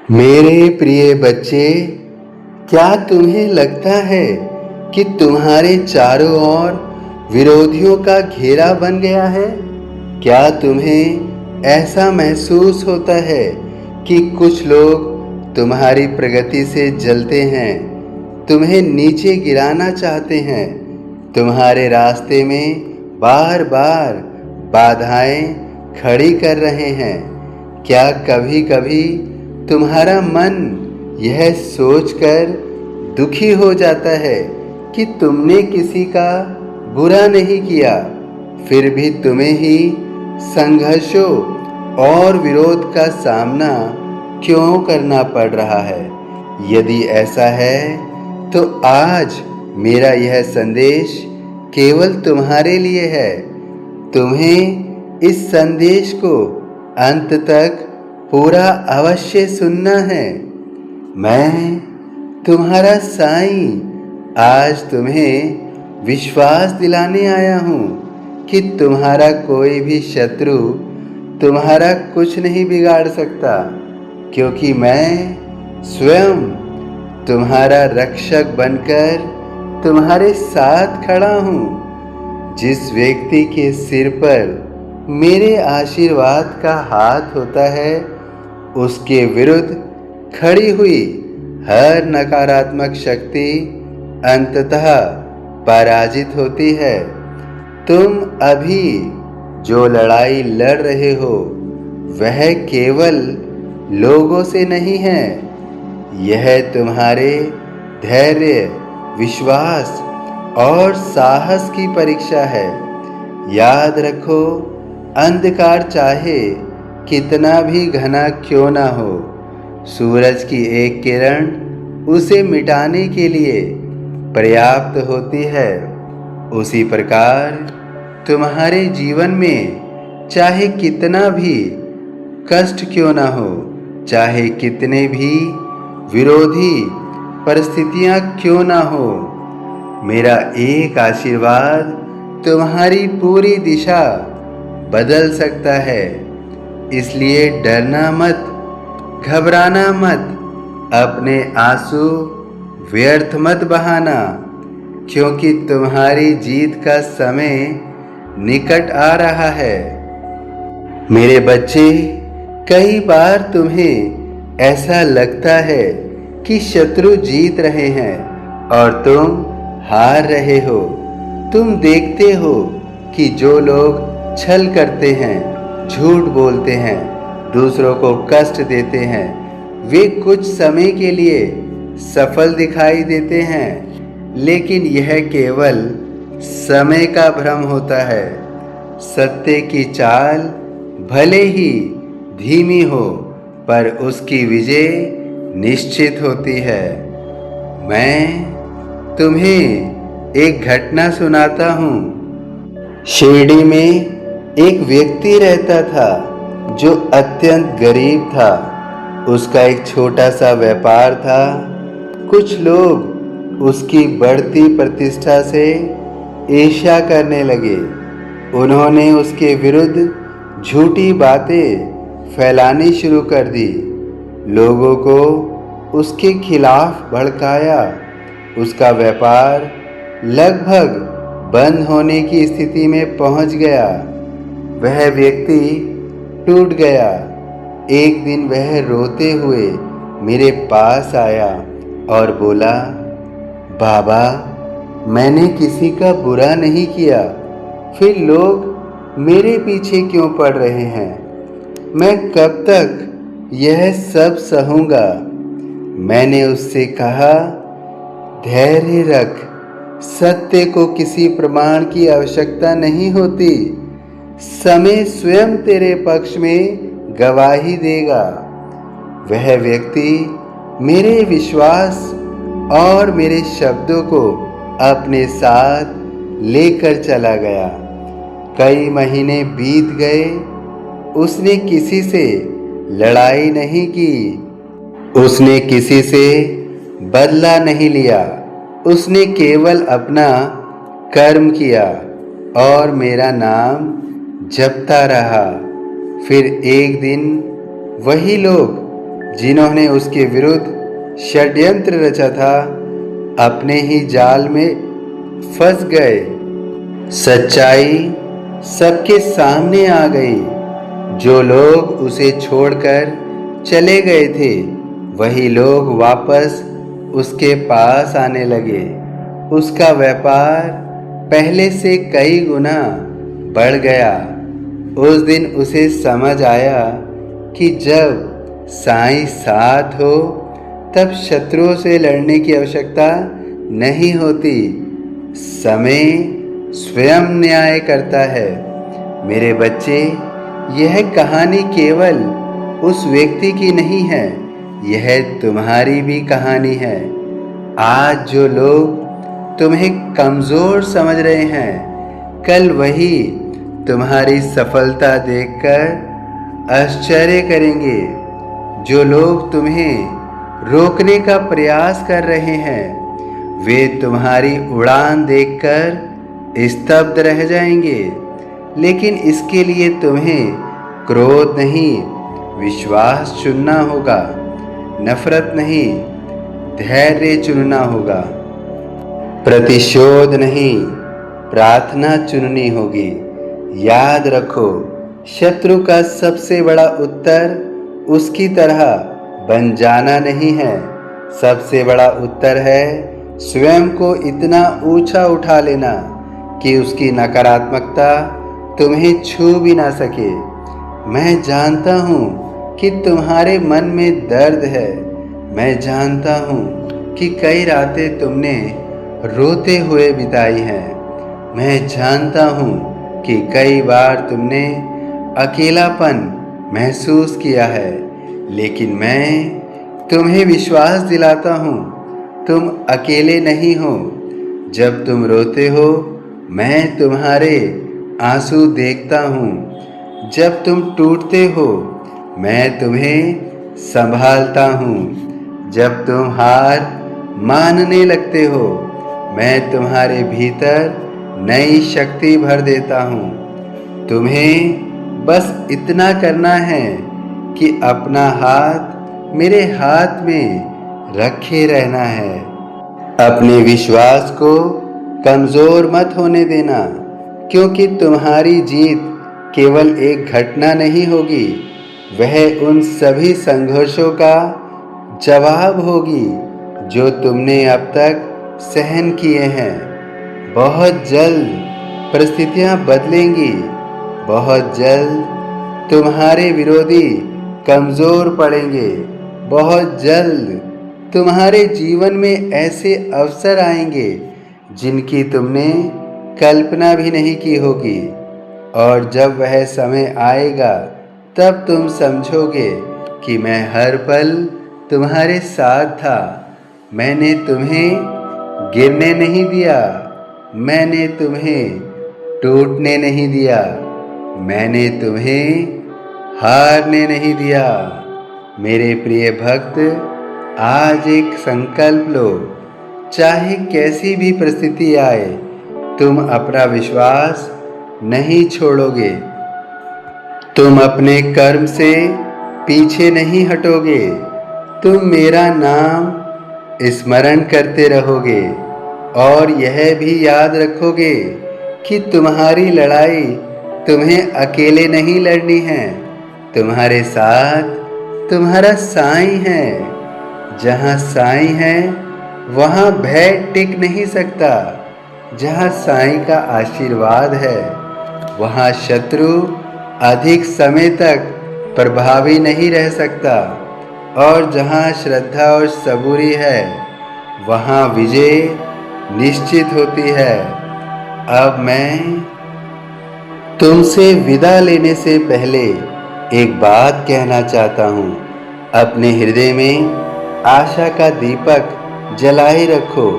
मेरे प्रिय बच्चे, क्या तुम्हें लगता है कि तुम्हारे चारों ओर विरोधियों का घेरा बन गया है? क्या तुम्हें ऐसा महसूस होता है कि कुछ लोग तुम्हारी प्रगति से जलते हैं, तुम्हें नीचे गिराना चाहते हैं, तुम्हारे रास्ते में बार बार बाधाएं खड़ी कर रहे हैं? क्या कभी कभी तुम्हारा मन यह सोचकर दुखी हो जाता है कि तुमने किसी का बुरा नहीं किया, फिर भी तुम्हें ही संघर्षों और विरोध का सामना क्यों करना पड़ रहा है? यदि ऐसा है तो आज मेरा यह संदेश केवल तुम्हारे लिए है। तुम्हें इस संदेश को अंत तक पूरा अवश्य सुनना है। मैं तुम्हारा साईं आज तुम्हें विश्वास दिलाने आया हूँ कि तुम्हारा कोई भी शत्रु तुम्हारा कुछ नहीं बिगाड़ सकता, क्योंकि मैं स्वयं तुम्हारा रक्षक बनकर तुम्हारे साथ खड़ा हूँ। जिस व्यक्ति के सिर पर मेरे आशीर्वाद का हाथ होता है, उसके विरुद्ध खड़ी हुई हर नकारात्मक शक्ति अंततः पराजित होती है। तुम अभी जो लड़ाई लड़ रहे हो वह केवल लोगों से नहीं है, यह तुम्हारे धैर्य, विश्वास और साहस की परीक्षा है। याद रखो, अंधकार चाहे कितना भी घना क्यों ना हो, सूरज की एक किरण उसे मिटाने के लिए पर्याप्त होती है। उसी प्रकार तुम्हारे जीवन में चाहे कितना भी कष्ट क्यों ना हो, चाहे कितने भी विरोधी परिस्थितियां क्यों ना हो, मेरा एक आशीर्वाद तुम्हारी पूरी दिशा बदल सकता है। इसलिए डरना मत, घबराना मत, अपने आंसू व्यर्थ मत बहाना, क्योंकि तुम्हारी जीत का समय निकट आ रहा है। मेरे बच्चे, कई बार तुम्हें ऐसा लगता है कि शत्रु जीत रहे हैं और तुम हार रहे हो। तुम देखते हो कि जो लोग छल करते हैं, झूठ बोलते हैं, दूसरों को कष्ट देते हैं, वे कुछ समय के लिए सफल दिखाई देते हैं, लेकिन यह केवल समय का भ्रम होता है। सत्य की चाल भले ही धीमी हो, पर उसकी विजय निश्चित होती है। मैं तुम्हें एक घटना सुनाता हूँ। शिरडी में एक व्यक्ति रहता था जो अत्यंत गरीब था। उसका एक छोटा सा व्यापार था। कुछ लोग उसकी बढ़ती प्रतिष्ठा से ईर्ष्या करने लगे। उन्होंने उसके विरुद्ध झूठी बातें फैलानी शुरू कर दी, लोगों को उसके खिलाफ भड़काया। उसका व्यापार लगभग बंद होने की स्थिति में पहुंच गया। वह व्यक्ति टूट गया। एक दिन वह रोते हुए मेरे पास आया और बोला, बाबा, मैंने किसी का बुरा नहीं किया, फिर लोग मेरे पीछे क्यों पड़ रहे हैं? मैं कब तक यह सब सहूँगा? मैंने उससे कहा, धैर्य रख, सत्य को किसी प्रमाण की आवश्यकता नहीं होती। समय स्वयं तेरे पक्ष में गवाही देगा। वह व्यक्ति मेरे विश्वास और मेरे शब्दों को अपने साथ लेकर चला गया। कई महीने बीत गए। उसने किसी से लड़ाई नहीं की, उसने किसी से बदला नहीं लिया। उसने केवल अपना कर्म किया और मेरा नाम जपता रहा। फिर एक दिन वही लोग जिन्होंने उसके विरुद्ध षड्यंत्र रचा था, अपने ही जाल में फंस गए। सच्चाई सबके सामने आ गई। जो लोग उसे छोड़कर चले गए थे, वही लोग वापस उसके पास आने लगे। उसका व्यापार पहले से कई गुना बढ़ गया। उस दिन उसे समझ आया कि जब साईं साथ हो, तब शत्रुओं से लड़ने की आवश्यकता नहीं होती। समय स्वयं न्याय करता है। मेरे बच्चे, यह कहानी केवल उस व्यक्ति की नहीं है, यह तुम्हारी भी कहानी है। आज जो लोग तुम्हें कमज़ोर समझ रहे हैं, कल वही तुम्हारी सफलता देखकर आश्चर्य करेंगे। जो लोग तुम्हें रोकने का प्रयास कर रहे हैं, वे तुम्हारी उड़ान देखकर स्तब्ध रह जाएंगे। लेकिन इसके लिए तुम्हें क्रोध नहीं, विश्वास चुनना होगा। नफरत नहीं, धैर्य चुनना होगा। प्रतिशोध नहीं, प्रार्थना चुननी होगी। याद रखो, शत्रु का सबसे बड़ा उत्तर उसकी तरह बन जाना नहीं है। सबसे बड़ा उत्तर है स्वयं को इतना ऊंचा उठा लेना कि उसकी नकारात्मकता तुम्हें छू भी ना सके। मैं जानता हूँ कि तुम्हारे मन में दर्द है। मैं जानता हूँ कि कई रातें तुमने रोते हुए बिताई हैं। मैं जानता हूँ कि कई बार तुमने अकेलापन महसूस किया है। लेकिन मैं तुम्हें विश्वास दिलाता हूँ, तुम अकेले नहीं हो। जब तुम रोते हो, मैं तुम्हारे आंसू देखता हूँ। जब तुम टूटते हो, मैं तुम्हें संभालता हूँ। जब तुम हार मानने लगते हो, मैं तुम्हारे भीतर नई शक्ति भर देता हूँ। तुम्हें बस इतना करना है कि अपना हाथ मेरे हाथ में रखे रहना है। अपने विश्वास को कमज़ोर मत होने देना, क्योंकि तुम्हारी जीत केवल एक घटना नहीं होगी, वह उन सभी संघर्षों का जवाब होगी जो तुमने अब तक सहन किए हैं। बहुत जल्द परिस्थितियां बदलेंगी। बहुत जल्द तुम्हारे विरोधी कमज़ोर पड़ेंगे। बहुत जल्द तुम्हारे जीवन में ऐसे अवसर आएंगे जिनकी तुमने कल्पना भी नहीं की होगी। और जब वह समय आएगा, तब तुम समझोगे कि मैं हर पल तुम्हारे साथ था। मैंने तुम्हें गिरने नहीं दिया। मैंने तुम्हें टूटने नहीं दिया। मैंने तुम्हें हारने नहीं दिया। मेरे प्रिय भक्त, आज एक संकल्प लो। चाहे कैसी भी परिस्थिति आए, तुम अपना विश्वास नहीं छोड़ोगे। तुम अपने कर्म से पीछे नहीं हटोगे। तुम मेरा नाम स्मरण करते रहोगे और यह भी याद रखोगे कि तुम्हारी लड़ाई तुम्हें अकेले नहीं लड़नी है। तुम्हारे साथ तुम्हारा साईं है। जहाँ साईं है, वहाँ भय टिक नहीं सकता। जहाँ साईं का आशीर्वाद है, वहाँ शत्रु अधिक समय तक प्रभावी नहीं रह सकता। और जहाँ श्रद्धा और सबूरी है, वहाँ विजय निश्चित होती है। अब मैं तुमसे विदा लेने से पहले एक बात कहना चाहता हूँ। अपने हृदय में आशा का दीपक जलाए रखो।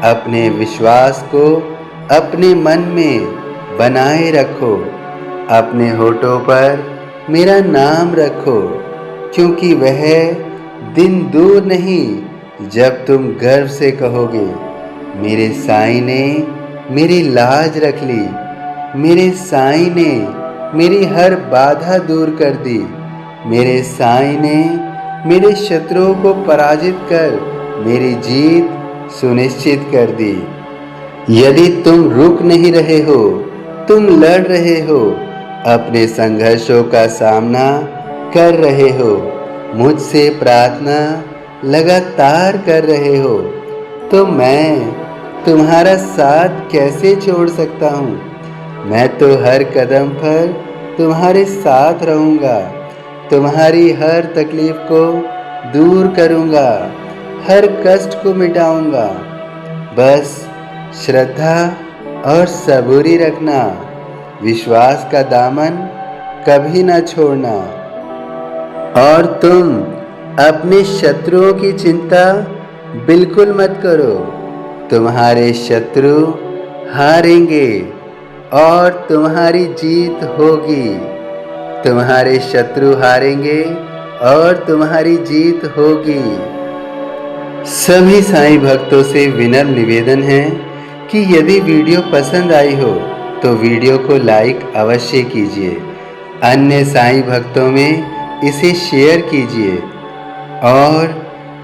अपने विश्वास को अपने मन में बनाए रखो। अपने होठों पर मेरा नाम रखो, क्योंकि वह दिन दूर नहीं जब तुम गर्व से कहोगे, मेरे साईं ने मेरी लाज रख ली। मेरे साईं ने मेरी हर बाधा दूर कर दी। मेरे साईं ने मेरे शत्रुओं को पराजित कर मेरी जीत सुनिश्चित कर दी। यदि तुम रुक नहीं रहे हो, तुम लड़ रहे हो, अपने संघर्षों का सामना कर रहे हो, मुझसे प्रार्थना लगातार कर रहे हो, तो मैं तुम्हारा साथ कैसे छोड़ सकता हूँ। मैं तो हर कदम पर तुम्हारे साथ रहूँगा, तुम्हारी हर तकलीफ को दूर करूँगा, हर कष्ट को मिटाऊँगा। बस श्रद्धा और सबूरी रखना, विश्वास का दामन कभी न छोड़ना। और तुम अपने शत्रुओं की चिंता बिल्कुल मत करो, तुम्हारे शत्रु हारेंगे और तुम्हारी जीत होगी। तुम्हारे शत्रु हारेंगे और तुम्हारी जीत होगी। सभी साईं भक्तों से विनम्र निवेदन है कि यदि वीडियो पसंद आई हो तो वीडियो को लाइक अवश्य कीजिए, अन्य साईं भक्तों में इसे शेयर कीजिए और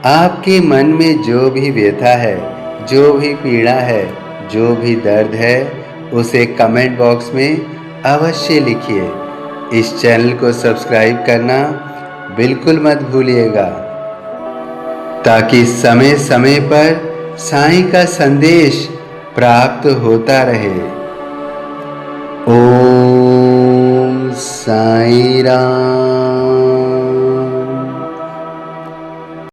आपके मन में जो भी व्यथा है, जो भी पीड़ा है, जो भी दर्द है, उसे कमेंट बॉक्स में अवश्य लिखिए। इस चैनल को सब्सक्राइब करना बिल्कुल मत भूलिएगा, ताकि समय समय पर साईं का संदेश प्राप्त होता रहे। ओम साईं राम।